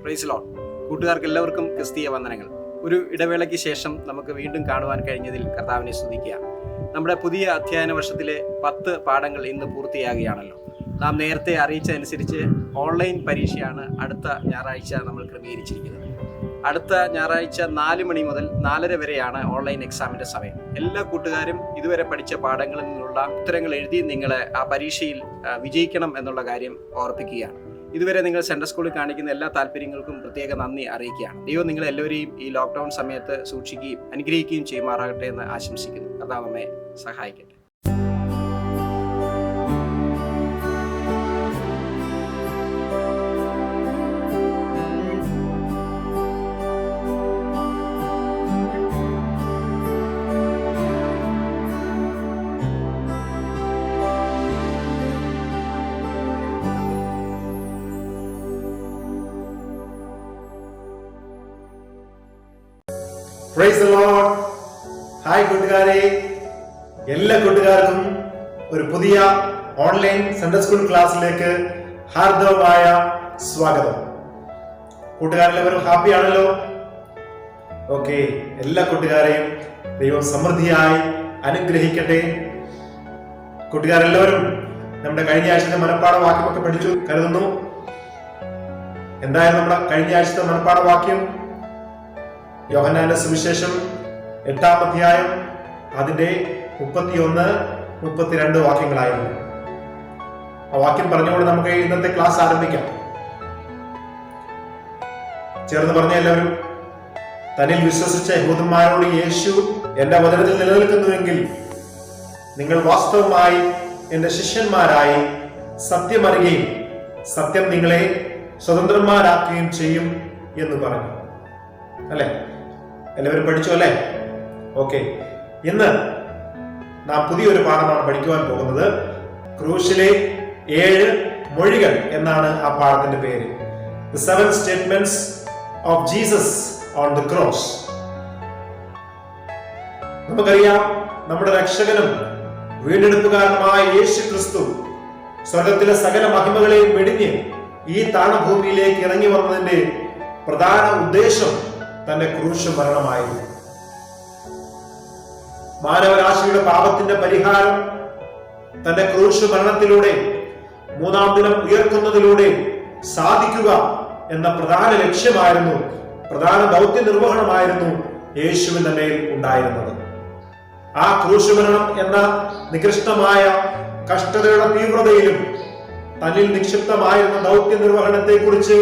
Praise Lord. കൂട്ടുകാർക്ക് എല്ലാവർക്കും ക്രിസ്തീയ വന്ദനങ്ങൾ. ഒരു ഇടവേളയ്ക്ക് ശേഷം നമുക്ക് വീണ്ടും കാണുവാൻ കഴിഞ്ഞതിൽ കർത്താവിനെ സ്തുതിക്കുക. നമ്മുടെ പുതിയ അധ്യയന വർഷത്തിലെ 10 പാഠങ്ങൾ ഇന്ന് പൂർത്തിയാകുകയാണല്ലോ. നാം നേരത്തെ അറിയിച്ചതനുസരിച്ച് ഓൺലൈൻ പരീക്ഷയാണ് അടുത്ത ഞായറാഴ്ച നമ്മൾ ക്രമീകരിച്ചിരിക്കുന്നത്. അടുത്ത ഞായറാഴ്ച 4 മണി മുതൽ 4:30 വരെയാണ് ഓൺലൈൻ എക്സാമിൻ്റെ സമയം. എല്ലാ കൂട്ടുകാരും ഇതുവരെ പഠിച്ച പാഠങ്ങളിൽ നിന്നുള്ള ഉത്തരങ്ങൾ എഴുതി നിങ്ങൾ ആ പരീക്ഷയിൽ വിജയിക്കണം എന്നുള്ള കാര്യം ഓർപ്പിക്കുകയാണ്. ഇതുവരെ നിങ്ങൾ സെൻട്രൽ സ്കൂളിൽ കാണിക്കുന്ന എല്ലാ താല്പര്യങ്ങൾക്കും പ്രത്യേക നന്ദി അറിയിക്കുകയാണ്. ദൈവം നിങ്ങളെല്ലാവരെയും ഈ ലോക്ക്ഡൗൺ സമയത്ത് സൂക്ഷിക്കുകയും അനുഗ്രഹിക്കുകയും ചെയ്യുമാറാകട്ടെ എന്ന് ആശംസിക്കുന്നു. കർത്താവ് നമ്മെ സഹായിക്കട്ടെ. Praise the Lord. ഹായ് കൂട്ടുകാരെ, എല്ലാ കൂട്ടുകാർക്കും ഒരു പുതിയ ഓൺലൈൻ സൺഡേ സ്കൂൾ ക്ലാസ്സിലേക്ക് ഹാർദവമായ സ്വാഗതം. കൂട്ടുകാരെല്ലാവരും ഹാപ്പി ആണല്ലോ? ഓക്കെ, എല്ലാ കൂട്ടുകാരെയും ദൈവം സമൃദ്ധിയായി അനുഗ്രഹിക്കട്ടെ. കൂട്ടുകാരെല്ലാവരും നമ്മുടെ കഴിഞ്ഞ ആഴ്ചത്തെ മനപ്പാഠ വാക്യമൊക്കെ പഠിച്ചു കരുതുന്നു. എന്തായാലും നമ്മുടെ കഴിഞ്ഞ ആഴ്ചത്തെ മനപ്പാഠ വാക്യം യോഹന്നാന്റെ സുവിശേഷം 8-ാം അധ്യായം അതിന്റെ 31-32 വാക്യങ്ങളായിരുന്നു. ആ വാക്യം പറഞ്ഞുകൊണ്ട് നമുക്ക് ഇന്നത്തെ ക്ലാസ് ആരംഭിക്കാം. ചേർന്ന് പറഞ്ഞ എല്ലാവരും. തന്നിൽ വിശ്വസിച്ച യഹൂദന്മാരോട് യേശു എന്റെ വചനത്തിൽ നിലനിൽക്കുന്നുവെങ്കിൽ നിങ്ങൾ വാസ്തവമായി എന്റെ ശിഷ്യന്മാരായി സത്യമറിയുകയും സത്യം നിങ്ങളെ സ്വതന്ത്രന്മാരാക്കുകയും ചെയ്യും എന്ന് പറഞ്ഞു. അല്ലെ? എല്ലാവരും പഠിച്ചു അല്ലേ? ഓക്കെ, ഇന്ന് നാം പുതിയൊരു പാഠമാണ് പഠിക്കുവാൻ പോകുന്നത്. ക്രൂശിലെ 7 മൊഴികൾ എന്നാണ് ആ പാഠത്തിന്റെ പേര്. The 7 statements of Jesus on the cross. നമുക്കറിയാം, നമ്മുടെ രക്ഷകനും വീണ്ടെടുപ്പുകാരനുമായ യേശു ക്രിസ്തു സ്വർഗത്തിലെ സകല മഹിമകളെയും വെടിഞ്ഞ് ഈ താണഭൂമിയിലേക്ക് ഇറങ്ങി വന്നതിന്റെ പ്രധാന ഉദ്ദേശം തന്റെ ക്രൂശ് മരണമായിരുന്നു. മാനവരാശിയുടെ പാപത്തിന്റെ പരിഹാരം തന്റെ ക്രൂശ് മരണത്തിലൂടെ 3-ാം ദിനം ഉയർത്തുന്നതിലൂടെ സാധിക്കുക എന്ന പ്രധാന ലക്ഷ്യമായിരുന്നു, പ്രധാന ദൗത്യ നിർവഹണമായിരുന്നു യേശുവിന്റെ മേൽ ഉണ്ടായിരുന്നത്. ആ ക്രൂശ് മരണം എന്ന നികൃഷ്ടമായ കഷ്ടതയുടെ തീവ്രതയിലും തന്നിൽ നിക്ഷിപ്തമായിരുന്ന ദൗത്യ നിർവഹണത്തെ കുറിച്ച്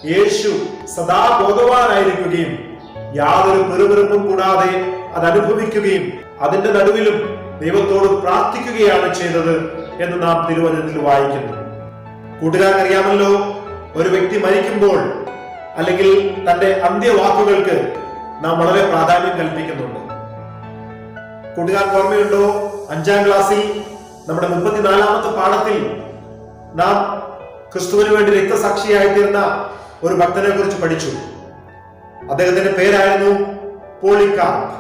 യേശു സദാ ബോധവാനായിരിക്കുകയും യാതൊരു പെറുപെറുപ്പും കൂടാതെ അത് അനുഭവിക്കുകയും അതിന്റെ നടുവിലും ദൈവത്തോട് പ്രാർത്ഥിക്കുകയാണ് ചെയ്തത് എന്ന് നാം തിരുവചനത്തിൽ വായിക്കുന്നു. കൂട്ടുകാർക്കറിയാമല്ലോ, ഒരു വ്യക്തി മരിക്കുമ്പോൾ അല്ലെങ്കിൽ തന്റെ അന്ത്യവാക്കുകൾക്ക് നാം വളരെ പ്രാധാന്യം കൽപ്പിക്കുന്നുണ്ട്. കൂട്ടുകാർക്ക് ഓർമ്മയുണ്ടോ? 5-ാം ക്ലാസ്സിൽ നമ്മുടെ 34-ാമത്തെ പാഠത്തിൽ നാം ക്രിസ്തുവിന് വേണ്ടി രക്തസാക്ഷിയായി തീർന്ന ഒരു ഭക്തനെ കുറിച്ച് പഠിച്ചു. അദ്ദേഹത്തിന്റെ പേരായിരുന്നു പോളികാർപ്പ്.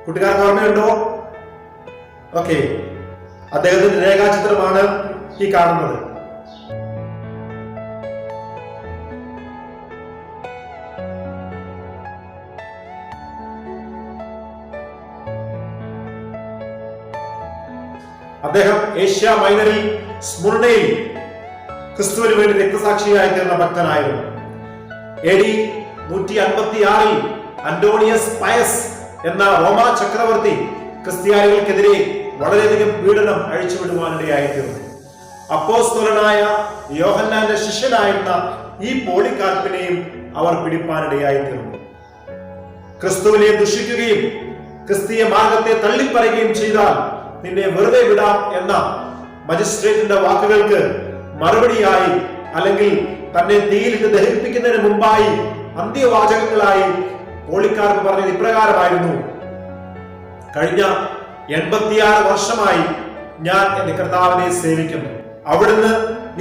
കൂട്ടുകാർക്ക് ഓർമ്മയുണ്ടോ? ഓക്കെ, അദ്ദേഹത്തിന്റെ രേഖാചിത്രമാണ് ഈ കാണുന്നത്. അദ്ദേഹം ഏഷ്യ മൈനറിൽ സ്മുർണയിൽ ക്രിസ്തുവിന് വേണ്ടി രക്തസാക്ഷിയായി തീർന്ന ഭക്തനായിരുന്നു. AD 156 അന്റോണിയസ് പയസ് എന്ന റോമാ ചക്രവർത്തി ക്രിസ്ത്യാനികൾക്കെതിരെ വളരെയധികം പീഡനം അഴിച്ചുവിടുവാനിടയായി തീർന്നു. അപ്പോസ്തലനായ യോഹന്നാന്റെ ശിഷ്യനായിരുന്ന ഈ പോളികാർപ്പിനെയും അവർ പിടിപ്പാനിടയായി തീർന്നു. ക്രിസ്തുവിനെ ദുഷിക്കുകയും ക്രിസ്തീയ മാർഗത്തെ തള്ളിപ്പറയുകയും ചെയ്താൽ നിന്നെ വെറുതെ വിടാം എന്ന മജിസ്ട്രേറ്റിന്റെ വാക്കുകൾക്ക് മറുപടിയായി, അല്ലെങ്കിൽ തന്നെ തീയിലിട്ട് ദഹിപ്പിക്കുന്നതിന് മുമ്പായി അന്ത്യവാചകങ്ങളായി പോളികാർപ്പ് പറഞ്ഞത് ഇപ്രകാരമായിരുന്നു: കഴിഞ്ഞ 86 വർഷമായി ഞാൻ എന്റെ കർത്താവിനെ സേവിക്കുന്നു. അവിടുന്ന്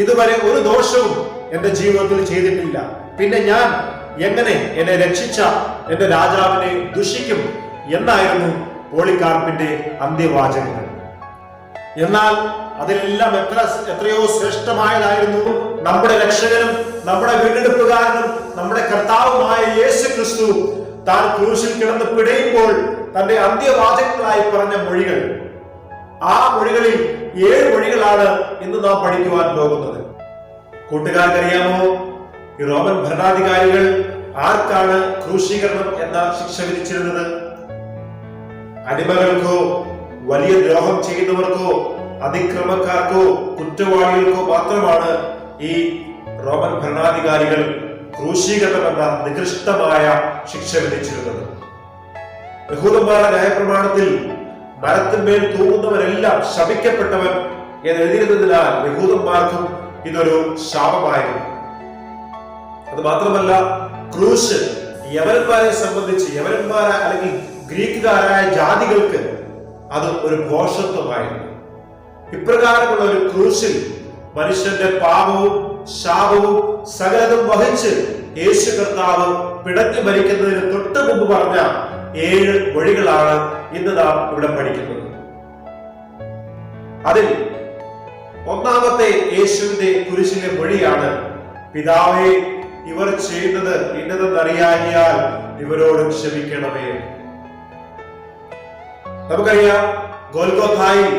ഇതുവരെ ഒരു ദോഷവും എന്റെ ജീവിതത്തിൽ ചെയ്തിട്ടില്ല. പിന്നെ ഞാൻ എങ്ങനെ എന്നെ രക്ഷിച്ച എന്റെ രാജാവിനെ ദുഷിക്കും എന്നായിരുന്നു പോളികാർപ്പിന്റെ അന്ത്യവാചകങ്ങൾ. എന്നാൽ അതിലെല്ലാം എത്രയോ ശ്രേഷ്ഠമായതായിരുന്നു നമ്മുടെ രക്ഷകനും നമ്മുടെ വീണ്ടെടുപ്പുകാരനും നമ്മുടെ കർത്താവുമായ യേശു ക്രിസ്തു താൻ ക്രൂശിൽ കിടന്ന് പിടയുമ്പോൾ തന്റെ അന്ത്യവാചകങ്ങളായി പറഞ്ഞ മൊഴികൾ. ആ മൊഴികളിൽ 7 മൊഴികളാണ് ഇന്ന് നാം പഠിക്കുവാൻ പോകുന്നത്. കൂട്ടുകാർക്കറിയാമോ, ഈ റോമൻ ഭരണാധികാരികൾ ആർക്കാണ് ക്രൂശീകരണം എന്ന ശിക്ഷ വിധിച്ചിരുന്നത്? അടിമകൾക്കോ, വലിയ ദ്രോഹം ചെയ്യുന്നവർക്കോ, അതിക്രമക്കാർക്കോ, കുറ്റവാളികൾക്കോ മാത്രമാണ് ഈ റോമൻ ഭരണാധികാരികൾ ക്രൂശീകരണം എന്ന നികൃഷ്ടമായ ശിക്ഷ വിധിച്ചിരുന്നത്. യഹൂദന്മാരുടെ ന്യായപ്രമാണത്തിൽ മരത്തിന്മേൽ തൂങ്ങുന്നവരെല്ലാം ശപിക്കപ്പെട്ടവൻ എന്ന് എഴുതിയിരുന്നതിനാൽ യഹൂദന്മാർക്കും ഇതൊരു ശാപമായിരുന്നു. അത് മാത്രമല്ല, ക്രൂശ് യവനന്മാരെ സംബന്ധിച്ച്, യവനന്മാരായ അല്ലെങ്കിൽ ഗ്രീക്കുകാരായ ജാതികൾക്ക് അത് ഒരു ഭോഷത്വമായിരുന്നു. ഇപ്രകാരമുള്ള ഒരു ക്രൂശിൽ മനുഷ്യന്റെ പാപവും ശാപവും സകലതും വഹിച്ച് യേശു കർത്താവ് പിടഞ്ഞു മരിക്കുന്നതിന് തൊട്ട് മുമ്പ് പറഞ്ഞ 7 വഴികളാണ് ഇന്ന് നാം ഇവിടെ പഠിക്കുന്നത്. അതിൽ ഒന്നാമത്തെ യേശുവിന്റെ കുരിശിലെ വഴിയാണ്, പിതാവേ, ഇവർ ചെയ്യുന്നത് ഇന്നതെന്നറിയാകിയാൽ ഇവരോട് ക്ഷമിക്കണമേ. നമുക്കറിയാം, ഗോൽഗോഥായിൽ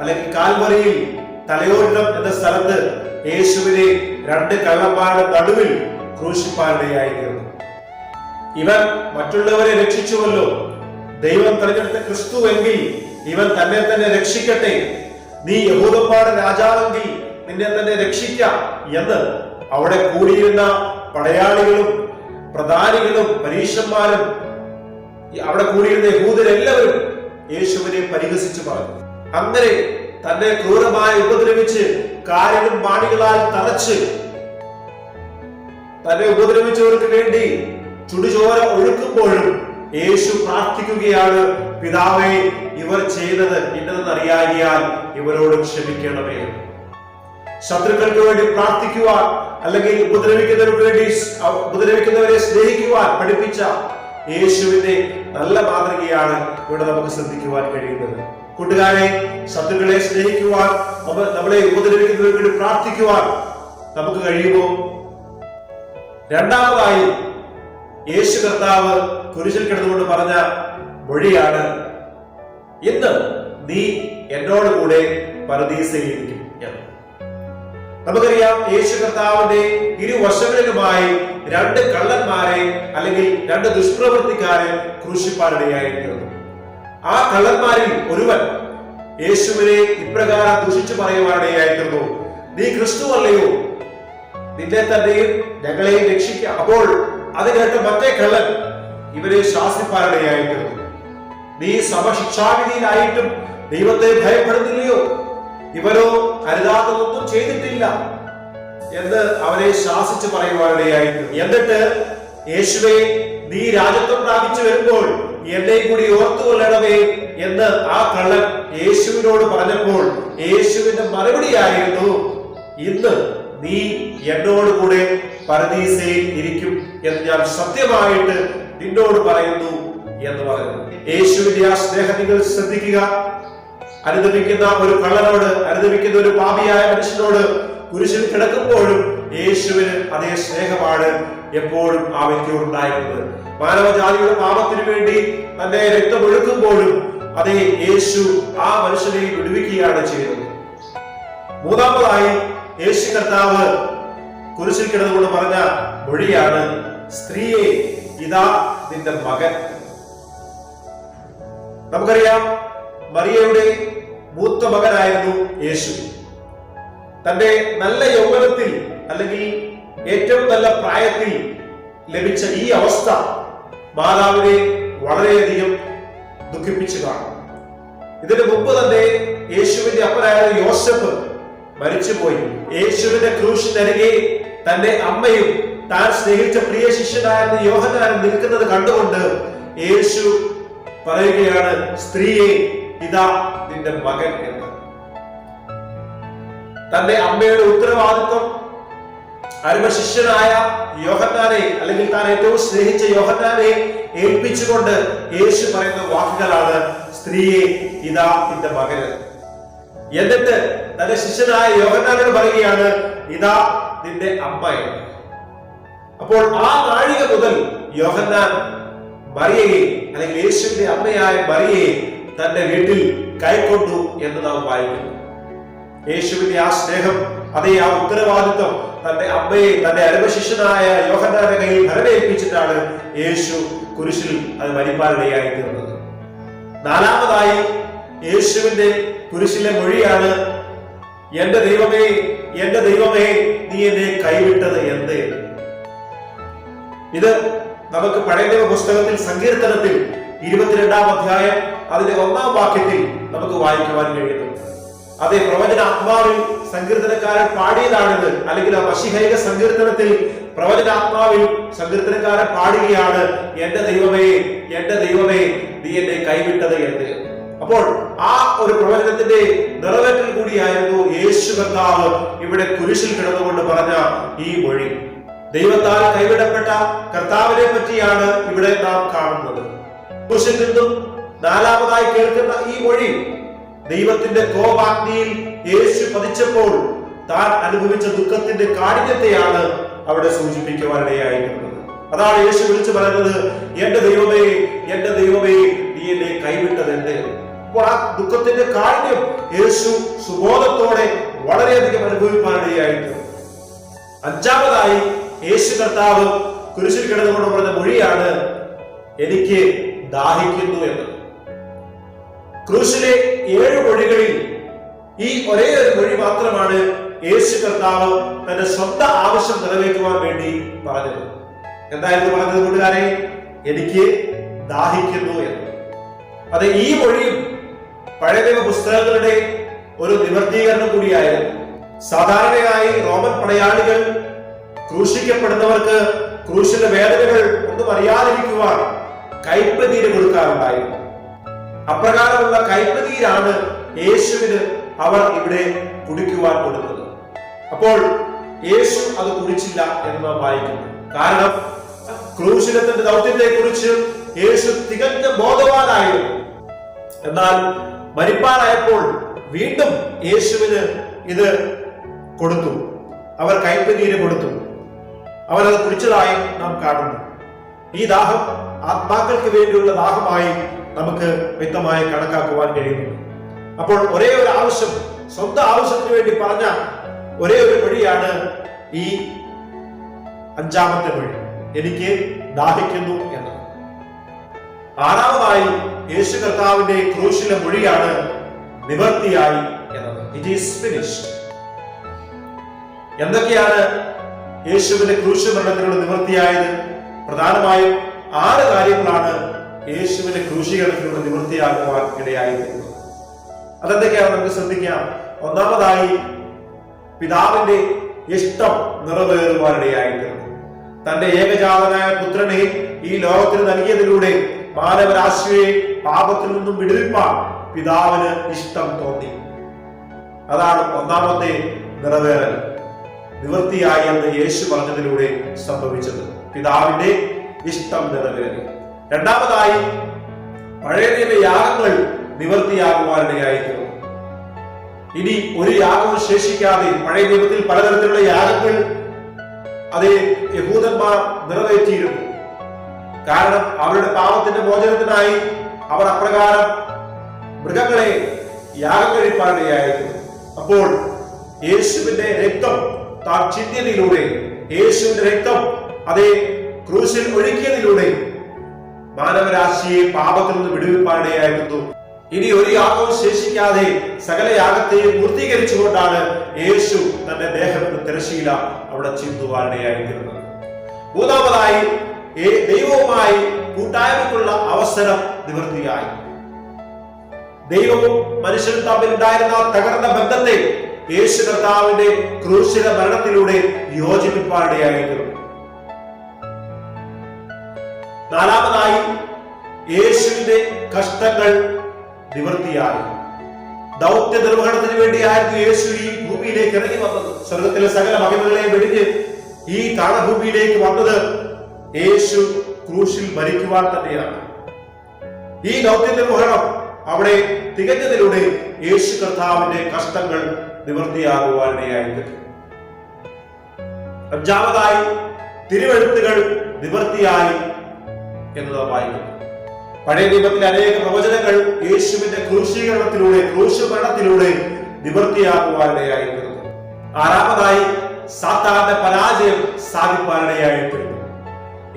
അല്ലെങ്കിൽ കാൽവറിയിൽ തലയോരം എന്ന സ്ഥലത്ത് യേശുവിനെ 2 കള്ളന്മാരുടെ നടുവിൽ ക്രൂശിപ്പാനിടയായിരുന്നു. ഇവൻ മറ്റുള്ളവരെ രക്ഷിച്ചുവല്ലോ, ദൈവം തെരഞ്ഞെടുത്ത ക്രിസ്തു എങ്കിൽ ഇവൻ തന്നെ തന്നെ രക്ഷിക്കട്ടെ, നീ യഹൂദന്മാരുടെ രാജാവെങ്കിൽ നിന്നെ തന്നെ രക്ഷിക്കാം എന്ന് അവിടെ കൂടിയിരുന്ന പടയാളികളും പ്രധാനികളും പരീശന്മാരും അവിടെ കൂടിയിരുന്ന യഹൂദരെല്ലാവരും യേശുവിനെ പരിഹസിച്ചു പറഞ്ഞു. അങ്ങനെ തന്നെ ക്രൂരമായി ഉപദ്രവിച്ച് കാലിലും പാണികളാൽ തറച്ച് തന്നെ ഉപദ്രവിച്ചവർക്ക് വേണ്ടി ചുടുചോര ഒഴുക്കുമ്പോഴും യേശു പ്രാർത്ഥിക്കുകയാണ്, പിതാവേ, ഇവർ ചെയ്തത് ഇന്നതെന്നറിയാകിയാൽ ഇവരോട് ക്ഷമിക്കണമേ. ശത്രുക്കൾക്ക് വേണ്ടി പ്രാർത്ഥിക്കുവാൻ അല്ലെങ്കിൽ ഉപദ്രവിക്കുന്നവരെ സ്നേഹിക്കുവാൻ പഠിപ്പിച്ച യേശുവിന്റെ നല്ല മാതൃകയാണ് ഇവിടെ നമുക്ക് ശ്രദ്ധിക്കുവാൻ കഴിയുന്നത്. കൂട്ടുകാരെ, ശത്രുക്കളെ സ്നേഹിക്കുവാൻ, നമ്മളെ ഉപദ്രവിക്കുന്നവർക്ക് വേണ്ടി പ്രാർത്ഥിക്കുവാൻ നമുക്ക് കഴിയുമോ? രണ്ടാമതായി യേശു കർത്താവ് കുരിശിൽ കിടന്നുകൊണ്ട് പറഞ്ഞ മൊഴിയാണ്, ഇന്ന് നീ എന്നോട് കൂടെ പരദീസയിലിരിക്കും എന്ന്. നമുക്കറിയാം, യേശു കർത്താവിന്റെ ഇരുവശങ്ങളിലുമായി 2 കള്ളന്മാരെ അല്ലെങ്കിൽ 2 ദുഷ്പ്രവൃത്തിക്കാരെ ക്രൂശിപ്പാനിടയായിരുന്നു. ആ കള്ളന്മാരിൽ ഒരുവൻ യേശുവിനെ ഇപ്രകാരം ദുഷിച്ചു പറയുവാനിടയായിരുന്നു, നീ ക്രിസ്തു അല്ലയോ, നിന്നെ തന്നെയും ഞങ്ങളെയും രക്ഷിക്കാം. അപ്പോൾ അത് കേട്ട് മറ്റേ കള്ളൻ ഇവരെ ശാസിപ്പാനിടയായിരുന്നു, നീ സമശിക്ഷാവിധിയിലായിട്ടും ദൈവത്തെ ഭയപ്പെടുന്നില്ലയോ, ഇവരോ അരുതാത്തതൊന്നും ചെയ്തിട്ടില്ല എന്ന് അവരെ ശാസിച്ച് പറയുവാനിടയായിരുന്നു. എന്നിട്ട് യേശുവേ, നീ രാജത്വം പ്രാപിച്ചു വരുമ്പോൾ എന്നെ കൂടി ഓർത്തുകൊള്ളണമേ എന്ന് ആ കള്ളൻ യേശുവിനോട് പറഞ്ഞപ്പോൾ യേശുവിന്റെ മറുപടിയായിരുന്നു, ഇന്ന് നീ എന്നോട് കൂടെ പരദീസയിൽ ഇരിക്കും എന്ന് ഞാൻ സത്യമായിട്ട് നിന്നോട് പറയുന്നു എന്ന് പറയുന്നു. യേശുവിന്റെ ആ സ്നേഹം നിങ്ങൾ ശ്രദ്ധിക്കുക. അനുദപിക്കുന്ന ഒരു കള്ളനോട്, അനുദപിക്കുന്ന ഒരു പാപിയായ മനുഷ്യനോട് കുരിശിൽ കിടക്കുമ്പോഴും യേശുവിന് അതേ സ്നേഹമാണ് എപ്പോഴും ആ വ്യക്തിയോട് ഉണ്ടായിരുന്നത്. മാനവജാതിയുടെ പാപത്തിനു വേണ്ടി തന്റെ രക്തമൊഴുക്കുമ്പോഴും അതേ യേശു ആ മനുഷ്യനെ വിടുവിക്കുകയാണ് ചെയ്തത്. മൂന്നാമതായി യേശു കർത്താവ് കുരിശിൽ കിടന്നുകൊണ്ട് പറഞ്ഞ മൊഴിയാണ്, സ്ത്രീയെ, ഇതാ നിന്റെ മകൻ. നമുക്കറിയാം, മറിയയുടെ മൂത്ത മകനായിരുന്നു യേശു. തന്റെ നല്ല യൗവനത്തിൽ അല്ലെങ്കിൽ ഏറ്റവും നല്ല പ്രായത്തിൽ ലഭിച്ച ഈ അവസ്ഥ മാതാവിനെ വളരെയധികം ദുഃഖിപ്പിച്ചു കാണും. ഇതിനു മുമ്പ് തന്നെ യേശുവിന്റെ അപ്പനായ യോസഫ് മരിച്ചുപോയി. യേശുവിന്റെ ക്രൂശിനരികെ തന്റെ അമ്മയും താൻ സ്നേഹിച്ച പ്രിയ ശിഷ്യനായിരുന്ന യോഹന്നാനും നിൽക്കുന്നത് കണ്ടുകൊണ്ട് യേശു പറയുകയാണ്, സ്ത്രീയെ, ഇതാ നിന്റെ മകൻ എന്ന്. തന്റെ അമ്മയുടെ ഉത്തരവാദിത്വം അരുമ ശിഷ്യനായ യോഹന്നാനെ അല്ലെങ്കിൽ താൻ ഏറ്റവും സ്നേഹിച്ച യോഹന്നാനെ ഏൽപ്പിച്ചുകൊണ്ട് യേശു പറയുന്ന വാക്കുകളാണ്, സ്ത്രീയെ, ഇതാ നിന്റെ മകൻ. എന്നിട്ട് തന്റെ ശിഷ്യനായ യോഹന്നാനോട് പറയുകയാണ്, ഇതാ നിന്റെ അമ്മ. അപ്പോൾ ആ നാഴിക മുതൽ യോഹന്നാൻ മറിയയെ, അല്ലെങ്കിൽ യേശുവിന്റെ അമ്മയായ മറിയയെ തന്റെ വീട്ടിൽ കൈക്കൊണ്ടു എന്ന് നാം വായിക്കുന്നു. യേശുവിന്റെ ആ സ്നേഹം, അതേ ആ ഉത്തരവാദിത്വം തന്റെ അമ്മയെ തന്റെ അരമശിഷ്യനായ യോഹന്നാന്റെ കയ്യിൽ ഭരമേൽപ്പിച്ചിട്ടാണ് യേശു കുരിശിൽ അത് മരിപ്പാനിടയായി തീർന്നത്. നാലാമതായി യേശുവിന്റെ കുരിശിലെ മൊഴിയാണ്, എന്റെ ദൈവമേ, എന്റെ ദൈവമേ, നീ എന്നെ കൈവിട്ടത് എന്ത്? ഇത് നമുക്ക് പഴയ നിയമ പുസ്തകത്തിൽ സങ്കീർത്തനത്തിൽ 22-ാം അധ്യായം അതിന്റെ 1-ാം വാക്യത്തിൽ നമുക്ക് വായിക്കുവാൻ കഴിയുന്നു. അതേ പ്രവചന ആത്മാവിൽ സങ്കീർത്തനക്കാരൻ പാടിയതാണിത്. അല്ലെങ്കിൽ ആ മശിഹൈക സങ്കീർത്തനത്തിൽ പ്രവചനാത്മാവിൽ സങ്കീർത്തനക്കാരൻ പാടുകയാണ്, എന്റെ ദൈവമേ, എന്റെ ദൈവമേ, നീ എന്നെ കൈവിട്ടത് എന്ത്? അപ്പോൾ ആ ഒരു പ്രവചനത്തിന്റെ നിറവേറ്റൽ കൂടിയായിരുന്നു യേശു കർത്താവ് ഇവിടെ കുരിശിൽ കിടന്നുകൊണ്ട് പറഞ്ഞ ഈ മൊഴി. ദൈവത്താൽ കൈവിടപ്പെട്ട കർത്താവിനെ പറ്റിയാണ് ഇവിടെ നാം കാണുന്നത്. കുരിശിൽ നിന്നും നാലാമതായി കേൾക്കുന്ന ഈ മൊഴി ദൈവത്തിന്റെ കോപാഗ്നിയിൽ യേശു പതിച്ചപ്പോൾ താൻ അനുഭവിച്ച ദുഃഖത്തിന്റെ കാഠിന്യത്തെയാണ് അവിടെ സൂചിപ്പിക്കുവാനിടയായിരിക്കുന്നത്. അതാണ് യേശു വിളിച്ചു പറയുന്നത്, എന്റെ ദൈവമേ, എന്റെ ദൈവമേ, നീ എന്നെ കൈവിട്ടത് എന്ത്? അപ്പോൾ ആ ദുഃഖത്തിന്റെ കാഠിന്യം യേശു സുബോധത്തോടെ വളരെയധികം അനുഭവിക്കാനിടയായിരുന്നു. അഞ്ചാമതായി യേശു കർത്താവ് കുരിശിൽ കിടന്നുകൊണ്ട് പറഞ്ഞ മൊഴിയാണ്, എനിക്ക് ദാഹിക്കുന്നു എന്ന്. ക്രൂശിലെ 7 മൊഴികളിൽ ഈ ഒരേ ഒരു മൊഴി മാത്രമാണ് യേശു കർത്താവ് തന്റെ സ്വന്തം ആവശ്യം നിറവേറ്റുവാൻ വേണ്ടി പറഞ്ഞത്. എന്തായിരുന്നു പറഞ്ഞത് കൂട്ടുകാരെ? എനിക്ക് ദാഹിക്കുന്നു എന്ന്. അത് ഈ മൊഴിയും പഴയ നിയമ പുസ്തകങ്ങളുടെ ഒരു നിവർത്തീകരണം കൂടിയായിരുന്നു. സാധാരണയായി റോമൻ പടയാളികൾ ക്രൂശിക്കപ്പെടുന്നവർക്ക് ക്രൂശിന്റെ വേദനകൾ ഒന്നും അറിയാതിരിക്കുവാൻ കയ്പനീര് കൊടുക്കാറുണ്ടായിരുന്നു. അപ്രകാരമുള്ള കയ്പനീരാണ് യേശുവിന് അവർ ഇവിടെ കുടിക്കുവാൻ കൊടുത്തത്. അപ്പോൾ യേശു അത് കുടിച്ചില്ല എന്ന് നാം വായിക്കുന്നു. കാരണം ക്രൂശിലെ തന്റെ ദൗത്യത്തെ കുറിച്ച് യേശു തികഞ്ഞ ബോധവാനായിരുന്നു. എന്നാൽ മരിപ്പാനായപ്പോൾ വീണ്ടും യേശുവിന് ഇത് കൊടുത്തു. അവർ കയ്പനീര് കൊടുത്തു. അവരത് കുടിച്ചതായി നാം കാണുന്നു. ഈ ദാഹം ആത്മാക്കൾക്ക് വേണ്ടിയുള്ള ദാഹമായി നമുക്ക് വ്യക്തമായി കണക്കാക്കുവാൻ കഴിയുന്നു. അപ്പോൾ ഒരേ ഒരു ആവശ്യം, സ്വന്തം ആവശ്യത്തിന് വേണ്ടി പറഞ്ഞ ഒരേ ഒരു വഴിയാണ് ഈ അഞ്ചാമത്തെ വഴി, എനിക്ക് ദാഹിക്കുന്നു എന്നത്. ആറാമതായി യേശു കർത്താവിന്റെ ക്രൂശിലെ മൊഴിയാണ് നിവർത്തിയായി എന്നത്. It is finished. എന്തൊക്കെയാണ് യേശുവിന്റെ ക്രൂശ് മരണത്തിലൂടെ നിവൃത്തിയായത്? പ്രധാനമായും 6 കാര്യങ്ങളാണ് യേശുവിന്റെ ക്രൂശീകരണത്തിലൂടെ നിവൃത്തിയാകുവാൻ ഇടയായിരിക്കുന്നത്. അതെന്തൊക്കെയാണ് നമുക്ക് ശ്രദ്ധിക്കാം. ഒന്നാമതായി പിതാവിന്റെ ഇഷ്ടം നിറവേറുവാനിടയായിരിക്കുന്നു. തന്റെ ഏകജാതനായ പുത്രനെ ഈ ലോകത്തിന് നൽകിയതിലൂടെ മാനവരാശിയെ പാപത്തിൽ നിന്നും വിടുവിപ്പാൻ പിതാവിന് ഇഷ്ടം തോന്നി. അതാണ് ഒന്നാമത്തെ നിറവേറൽ, നിവൃത്തിയായി എന്ന് യേശു പറഞ്ഞതിലൂടെ സംഭവിച്ചത്. പിതാവിന്റെ ഇഷ്ടം നിറവേറി. രണ്ടാമതായി പഴയ നിയമ യാഗങ്ങൾ നിവൃത്തിയാകുവാനിടയായിരുന്നു. ഇനി ഒരു യാഗവും ശേഷിക്കാതെ പഴയ നിയമത്തിൽ പലതരത്തിലുള്ള യാഗങ്ങൾ അതേ യഹൂദന്മാർ നിറവേറ്റിയിരുന്നു. കാരണം അവരുടെ പാപത്തിന്റെ മോചനത്തിനായി അവർ അപ്രകാരം മൃഗങ്ങളെ യാഗം കഴിപ്പാനിടയായിരുന്നു. അപ്പോൾ യേശുവിന്റെ രക്തം താൻ ചിന്തിയതിലൂടെ, യേശുവിന്റെ രക്തം അതേ ക്രൂശിൽ ഒഴുക്കിയതിലൂടെ മാനവരാശിയെ പാപത്തിൽ നിന്ന് വിടുവിപ്പാനിടയായിരുന്നു. ഇനി ഒരു യാഗവും ശേഷിക്കാതെ സകല യാഗത്തെയും പൂർത്തീകരിച്ചുകൊണ്ടാണ് യേശു തന്റെ ദേഹത്തിന് തിരശീല അവിടെ ചിന്തുവാനിടയായിരിക്കുന്നത്. മൂന്നാമതായി ദൈവവുമായി കൂട്ടായ്മയ്ക്കുള്ള അവസരം നിവൃത്തിയായി. ദൈവവും മനുഷ്യനും തമ്മിൽ ഉണ്ടായിരുന്ന തകർന്ന ബന്ധത്തെ യേശു കർത്താവിന്റെ ക്രൂശിലെ മരണത്തിലൂടെ യോജിപ്പിക്കാനിടയായിരുന്നു. നാലാമതായി യേശുവിന്റെ കഷ്ടങ്ങൾ നിവൃത്തിയായി. ദൗത്യ നിർവഹണത്തിന് വേണ്ടിയായിരുന്നു യേശു ഈ ഭൂമിയിലേക്ക് ഇറങ്ങി വന്നത്. സ്വർഗത്തിലെ സകല മഹിമകളെ വെടിഞ്ഞ് ഈ താണഭൂമിയിലേക്ക് വന്നത് യേശു ക്രൂശിൽ മരിക്കുവാൻ തന്നെയാണ്. ഈ ദൗത്യ നിർവഹണം അവിടെ തികഞ്ഞതിലൂടെ യേശു കർത്താവിന്റെ കഷ്ടങ്ങൾ നിവൃത്തിയാകുവാനിടയായിട്ട്. അഞ്ചാമതായി തിരുവെഴുത്തുകൾ നിവൃത്തിയായി എന്ന് നാം വായിക്കുന്നു. പഴയ നിയമത്തിലെ അനേക പ്രവചനങ്ങൾ യേശുവിന്റെ ക്രൂശീകരണത്തിലൂടെ, ക്രൂശുമരണത്തിലൂടെ നിവൃത്തിയാകുവാനിടയായിത്തീർന്നു. ആറാമതായി സാത്താന്റെ പരാജയം സാധിപ്പാനിടയായിത്തീർന്നു.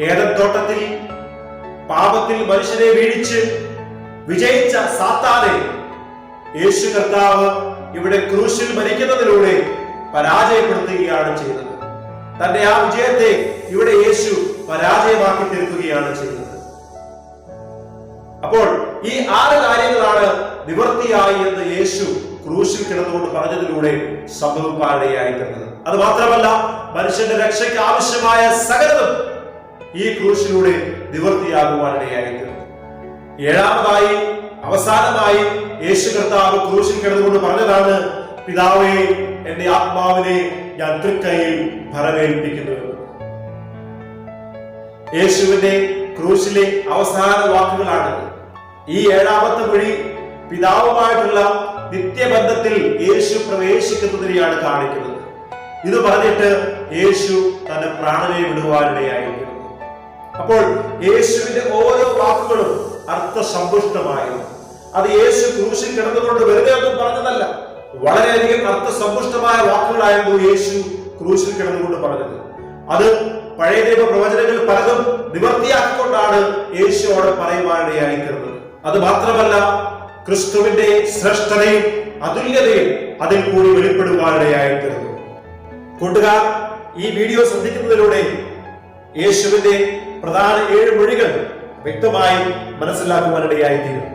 ഏദൻ തോട്ടത്തിൽ പാപത്തിൽ മനുഷ്യനെ വീഴിച്ച് വിജയിച്ച സാത്താനെ യേശു കർത്താവ് ഇവിടെ ക്രൂശിൽ മരിക്കുന്നതിലൂടെ പരാജയപ്പെടുത്തുകയാണ് ചെയ്തത്. തന്റെ ആ വിജയത്തെ ഇവിടെ യേശു പരാജയമാക്കി തീർക്കുകയാണ് ചെയ്യുന്നത്. അപ്പോൾ ഈ 6 കാര്യങ്ങളാണ് നിവൃത്തിയായി എന്ന് യേശു ക്രൂശിൽ കിടന്നുകൊണ്ട് പറഞ്ഞതിലൂടെ സംഭവിക്കാനിടയായിത്തീർന്നത്. അത് മാത്രമല്ല, മനുഷ്യന്റെ രക്ഷയ്ക്ക് ആവശ്യമായ സകലതും ഈ ക്രൂശിലൂടെ നിവൃത്തിയാകുവാനിടയായിത്തീർന്നു. ഏഴാമതായി, അവസാനമായി യേശു കർത്താവ് ക്രൂശിൽ കിടന്നുകൊണ്ട് പറഞ്ഞതാണ്, പിതാവേ, എന്റെ ആത്മാവിനെ ഞാൻ തൃക്കൈയിൽ ഭരമേൽപ്പിക്കുന്നു. യേശുവിന്റെ ക്രൂശിലെ അവസാന വാക്കുകളാണ്. ഈ 7ാമത്തെ വഴി പിതാവുമായിട്ടുള്ള നിത്യബന്ധത്തിൽ യേശു പ്രവേശിക്കുന്നതിനെയാണ് കാണിക്കുന്നത്. ഇത് പറഞ്ഞിട്ട് യേശു തന്റെ പ്രാണനെ വിടുവാനിടയായിരിക്കുന്നു. അപ്പോൾ യേശുവിന്റെ ഓരോ വാക്കുകളും അർത്ഥസമ്പുഷ്ടമായിരുന്നു. അത് യേശു ക്രൂശിൽ കിടന്നുകൊണ്ട് വെറുതെ ഒന്നും പറഞ്ഞതല്ല. വളരെയധികം അർത്ഥസമ്പുഷ്ടമായ വാക്കുകളായിരുന്നു യേശു ക്രൂശിൽ കിടന്നുകൊണ്ട് പറഞ്ഞത്. അത് പഴയ നിയമ പ്രവചനങ്ങൾ പലതും നിവർത്തിയാക്കിക്കൊണ്ടാണ് യേശു അവിടെ പറയുവാനിടയായിത്തീർന്നത്. അത് മാത്രമല്ല, ക്രിസ്തുവിന്റെ ശ്രേഷ്ഠതയും അതുല്യതയും അതിൽ കൂടി വെളിപ്പെടുവാനിടയായിത്തീർന്നു. കൂട്ടുകാർ, ഈ വീഡിയോ ശ്രദ്ധിക്കുന്നതിലൂടെ യേശുവിന്റെ പ്രധാന 7 മൊഴികൾ വ്യക്തമായി മനസ്സിലാക്കുവാനിടയായിത്തീരും.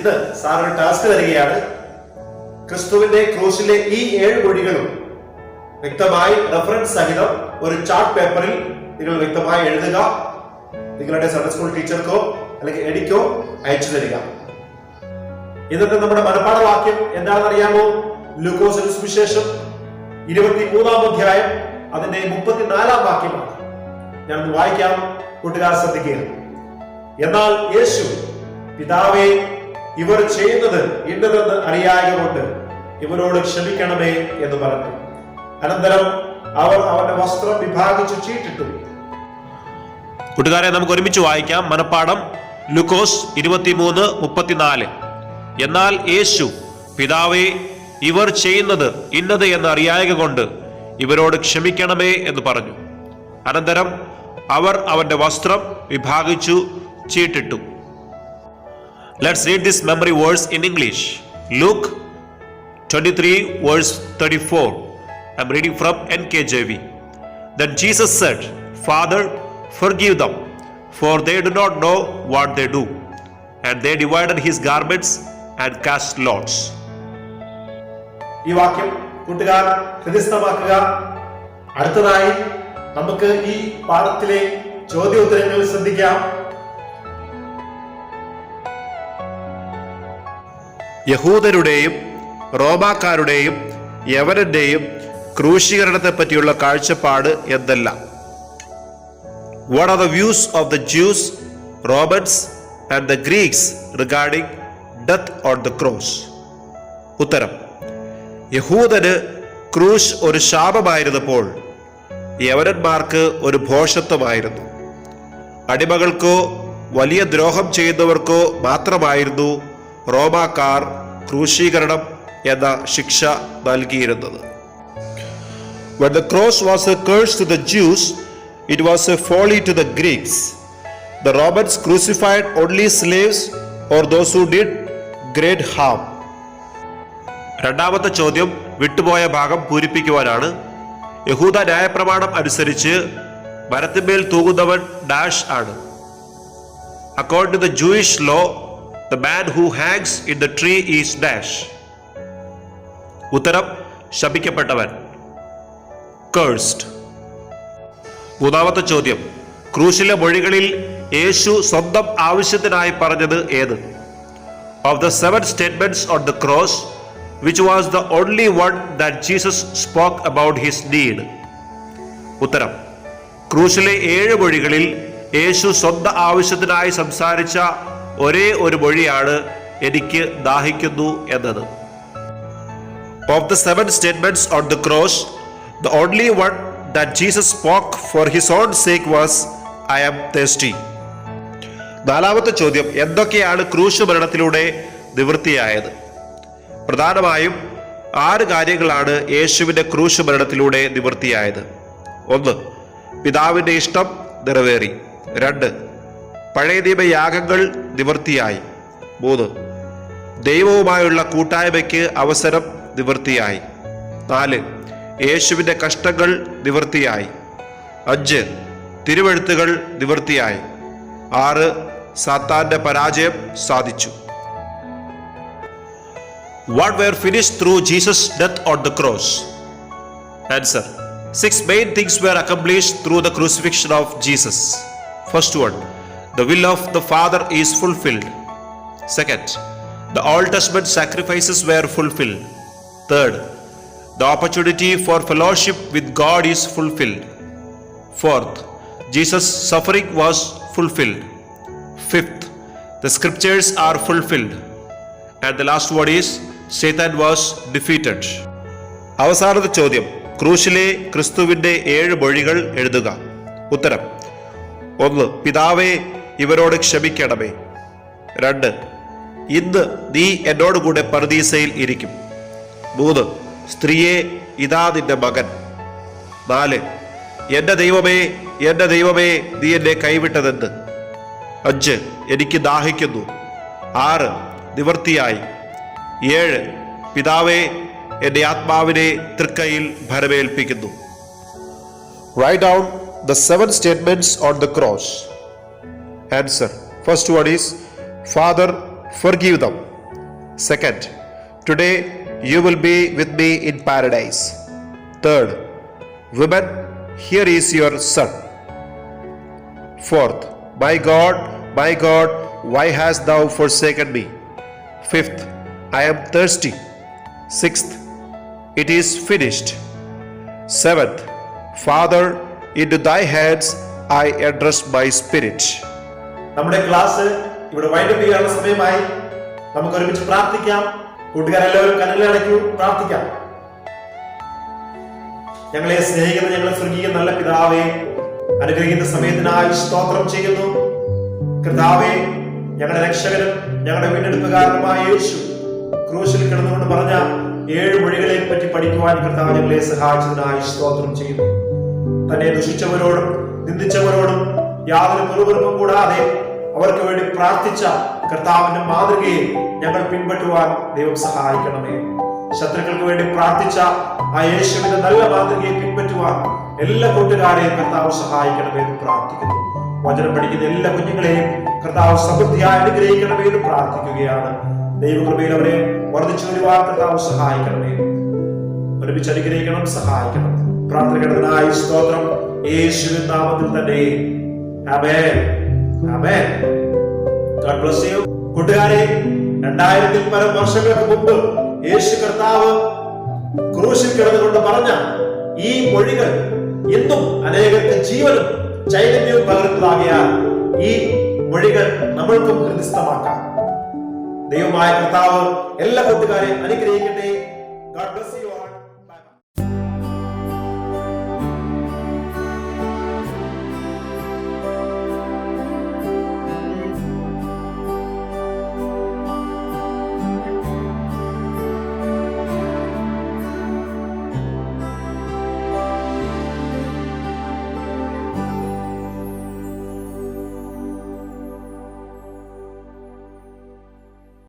ഇന്ന് സാർ ഒരു ടാസ്ക് തരികയാണ്. ക്രിസ്തുവിന്റെ ക്രൂശിലെ ഈ 7 മൊഴികളും വ്യക്തമായി റെഫറൻസ് സഹിതം ഒരു ചാർട്ട് പേപ്പറിൽ നിങ്ങൾ വ്യക്തമായി എഴുതുക. നിങ്ങളുടെ സൺഡേ സ്കൂൾ ടീച്ചർക്കോ അല്ലെങ്കിൽ എഡിക്കോ അയച്ചു തരിക. ഇന്നത്തെ നമ്മുടെ മനപ്പാഠ വാക്യം എന്താണെന്ന് അറിയാമോ? ലൂക്കോസിന്റെ സുവിശേഷം 23-ാം അധ്യായം അതിന്റെ 34-ാം വാക്യമാണ്. ഞാൻ വായിക്കാം, കൂട്ടുകാർ ശ്രദ്ധിക്കുക. എന്നാൽ യേശു, പിതാവേ, ഇവർ ചെയ്യുന്നത് ഇന്നതെന്ന് അറിയായതുകൊണ്ട് ഇവരോട് ക്ഷമിക്കണമേ എന്ന് പറഞ്ഞു. അനന്തരം അവർ അവന്റെ വസ്ത്രം വിഭാഗിച്ചു ചീട്ടിട്ടു. കൂട്ടുകാരെ, നമുക്ക് ഒരുമിച്ച് വായിക്കാം മനപ്പാഠം. ലൂക്കോസ് 23:34. എന്നാൽ യേശു, പിതാവേ, ഇവർ ചെയ്യുന്നത് ഇന്നത് എന്ന് അറിയായകൊണ്ട് ഇവരോട് ക്ഷമിക്കണമേ എന്ന് പറഞ്ഞു. അനന്തരം അവർ അവന്റെ വസ്ത്രം വിഭാഗിച്ചു ചീട്ടിട്ടു. Let's read this memory verse in English. Luke 23:34. I'm reading from NKJV. Then Jesus said, Father, forgive them, for they do not know what they do. And they divided his garments and cast lots. ഈ വാക്യം കൂട്ടുകാർ ഹൃദയസ്ഥമാക്കുക. അടുത്തതായി നമുക്ക് ഈ പാഠത്തിലെ ചോദ്യോത്തരങ്ങൾ ശ്രദ്ധിക്കാം. യഹൂദരുടെയും റോമാക്കാരുടെയും യവനന്റെയും ക്രൂശീകരണത്തെ പറ്റിയുള്ള കാഴ്ചപ്പാട് എന്തെല്ലാം? What are the views of the Jews, Romans and the Greeks regarding death on the cross? ഉത്തരം: യഹൂദന് ക്രൂശ് ഒരു ശാപമായിരുന്നപ്പോൾ യവനന്മാർക്ക് ഒരു ഭോഷത്വമായിരുന്നു. അടിമകൾക്കോ വലിയ ദ്രോഹം ചെയ്യുന്നവർക്കോ മാത്രമായിരുന്നു റോമാക്കാർ ക്രൂശീകരണം എന്ന ശിക്ഷ നൽകിയിരുന്നത്. When the cross was a curse to the Jews, it was a folly to the Greeks. The Romans crucified only slaves or those who did great harm. രണ്ടാമത്തെ ചോദ്യം വിട്ടുപോയ ഭാഗം പൂരിപ്പിക്കുവാനാണ്. യഹൂദ ന്യായപ്രമാണം അനുസരിച്ച് മരത്തിന്മേൽ തൂങ്ങുന്നവൻ ഡാഷ് ആണ്. According to the Jewish law, the man who hangs in the tree is dash. ഉത്തരം: ശപിക്കപ്പെട്ടവൻ, cursed. മൂന്നാമത്തെ ചോദ്യം, ക്രൂശിലെ മൊഴികളിൽ യേശു സ്വന്തം ആവശ്യത്തിനായി പറഞ്ഞത് ഏത്? Of the 7 statements on the cross, which was the only one that Jesus spoke about his need? ഉത്തരം: ക്രൂശിലെ 7 മൊഴികളിൽ യേശു സ്വന്തം ആവശ്യത്തിനായി സംസാരിച്ച ഒരേ ഒരു മൊഴിയാണ് എനിക്ക് ദാഹിക്കുന്നു എന്നത്. Of the 7 statements on the cross, the only one that Jesus spoke for his own sake was, I am thirsty. നാലാമത്തെ ചോദ്യം, എന്തൊക്കെയാണ് ക്രൂശ് മരണത്തിലൂടെ നിവൃത്തിയായത്? പ്രധാനമായും 6 കാര്യങ്ങളാണ് യേശുവിന്റെ ക്രൂശ് മരണത്തിലൂടെ നിവൃത്തിയായത്. 1. പിതാവിന്റെ ഇഷ്ടം നിറവേറി. 2. പഴയ നിയമ യാഗങ്ങൾ നിവൃത്തിയായി. 3. ദൈവവുമായുള്ള കൂട്ടായ്മയ്ക്ക് അവസരം നിവൃത്തിയായി. 4. യേശുവിന്റെ കഷ്ടങ്ങൾ നിവൃത്തിയായി. 5. തിരുവെഴുത്തുകൾ നിവൃത്തിയായി. 6. സാത്താന്റെ പരാജയം സാധിച്ചു. What were finished through Jesus' death on the cross? Answer: 6 main things were accomplished through the crucifixion of Jesus. First one, the will of the Father is fulfilled. Second, the Old Testament sacrifices were fulfilled. Third, the opportunity for fellowship with God is fulfilled. Fourth, Jesus' suffering was fulfilled. Fifth, the scriptures are fulfilled. And the last word is, Satan was defeated. അവസാനത്തെ ചോദ്യം, ക്രൂശിലെ ക്രിസ്തുവിന്റെ 7 മൊഴികൾ എഴുതുക. ഉത്തരം: 1. പിതാവേ, ഇവരോട് ക്ഷമിക്കണമേ. 2. ഇന്ന് നീ എന്നോടുകൂടെ പർദീസയിൽ ഇരിക്കും. 3. സ്ത്രീയെ, ഇതാ നിന്റെ മകൻ. 4. എന്റെ ദൈവമേ, എന്റെ ദൈവമേ, നീ എന്നെ കൈവിട്ടതെന്ത്? 5. എനിക്ക് ദാഹിക്കുന്നു. 6. നിവൃത്തിയായി. 7. പിതാവേ, എന്റെ ആത്മാവിനെ തൃക്കൈയിൽ ഭരമേൽപ്പിക്കുന്നു. Write down the 7 statements on the cross. Answer: first one is, Father, forgive them, Second, today you will be with me in paradise. Third, woman, here is your son. Fourth, my God, why hast thou forsaken me? Fifth, I am thirsty. Sixth, it is finished. Seventh, Father, into thy hands I entrust my spirit. നമ്മുടെ class ഇവിടെ wind up ചെയ്യാനുള്ള സമയമായി. നമുക്ക് ഒരുമിച്ച് പ്രാർത്ഥിക്കാം. കൂട്ടുകാരെല്ലാവരും കണ്ണിലടയ്ക്കൂ, പ്രാർത്ഥിക്കാം. ഞങ്ങളെ സ്നേഹിക്കുന്ന ഞങ്ങളെ സ്വർഗീയ നല്ല പിതാവേ, അനുഗ്രഹിക്കുന്ന സമയത്തിനായി സ്തോത്രം ചെയ്യുന്നു. കർത്താവേ, ഞങ്ങളുടെ രക്ഷകനും ഞങ്ങളുടെ വീണ്ടെടുപ്പുകാരനുമായ യേശു ക്രൂശിൽ കിടന്നുകൊണ്ട് പറഞ്ഞ 7 മൊഴികളെ പറ്റി പഠിക്കുവാൻ കർത്താവ് ഞങ്ങളെ സഹായിച്ചതിനായി സ്തോത്രം ചെയ്യുന്നു. തന്നെ ദുഷിച്ചവരോടും നിന്ദിച്ചവരോടും യാതൊരു മുറിവുറുപ്പും കൂടാതെ അവർക്ക് വേണ്ടി പ്രാർത്ഥിച്ച കർത്താവിന്റെ മാതൃകയെ ഞങ്ങൾ പിൻപറ്റുവാൻ ദൈവം സഹായിക്കണമേ. ശത്രുക്കൾക്ക് വേണ്ടി പ്രാർത്ഥിച്ച ആ യേശുവിന്റെ നല്ല മാതൃകയെ പിൻപറ്റുവാൻ എല്ലാ കൂട്ടുകാരെയും കർത്താവ് സഹായിക്കണമേ എന്ന് പ്രാർത്ഥിക്കുന്നു. വചനം പഠിക്കുന്ന എല്ലാ കുഞ്ഞുങ്ങളെയും കർത്താവ് സമൃദ്ധിയായി അനുഗ്രഹിക്കണമേ എന്ന് പ്രാർത്ഥിക്കുകയാണ്. ദൈവകൃപയിൽ അവരെ വർദ്ധിച്ചു വരുവാൻ കർത്താവ് സഹായിക്കണമേ. ഒരുമിച്ച് അനുഗ്രഹിക്കണം, സഹായിക്കണം. പ്രാർത്ഥനകടനായി സ്തോത്രം യേശുവിൻ നാമത്തിൽ തന്നെ. ആമേൻ, ആമേൻ. God bless you. കൂട്ടുകാരെ, 2000-ൽ പരം വർഷങ്ങൾക്ക് മുമ്പ് യേശു കർത്താവ് ക്രൂശിൽ കിടന്നുകൊണ്ട് പറഞ്ഞ ഈ മൊഴികൾ ഇന്നും അനേകർക്ക് ജീവനും ചൈതന്യവും പകർന്നതാകിയാൽ ഈ മൊഴികൾ നമ്മൾക്കും ഹൃദിസ്ഥമാക്കാം. ദൈവമായ കർത്താവ് എല്ലാ കൂട്ടുകാരെയും അനുഗ്രഹിക്കട്ടെ. God bless you all.